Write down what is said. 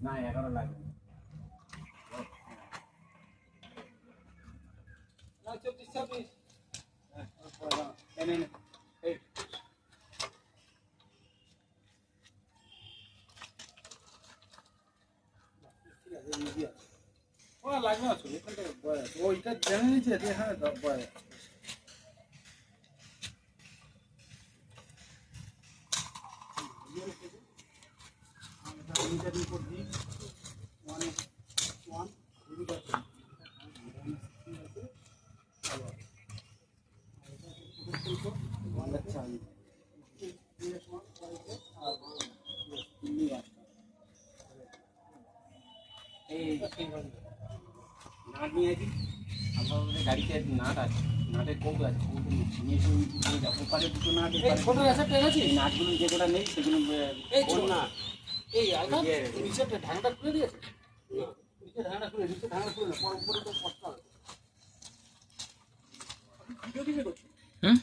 না 11 লাগবে না 24 26 এই ওরা লাগবে না চলে এখানটা বয় ওইটা জেনে নিয়েছে এখানে বয় নাট নিয়ে আসি আমাদের গাড়িতে নাট আছে নাটের কৌটো আছে কৌটো নিয়ে এসে যাবো পারে দুটো নাট ছোটো আছে ট্রেন আছে এই নাটগুলো যে কোটা নেই সেগুলো এই না এই নিচে ঢাকনাটা খুলে দিয়েছে নিচে ঢাকনাটা খুলে নিচে ঢাকনা খুলে পরে উপরে তো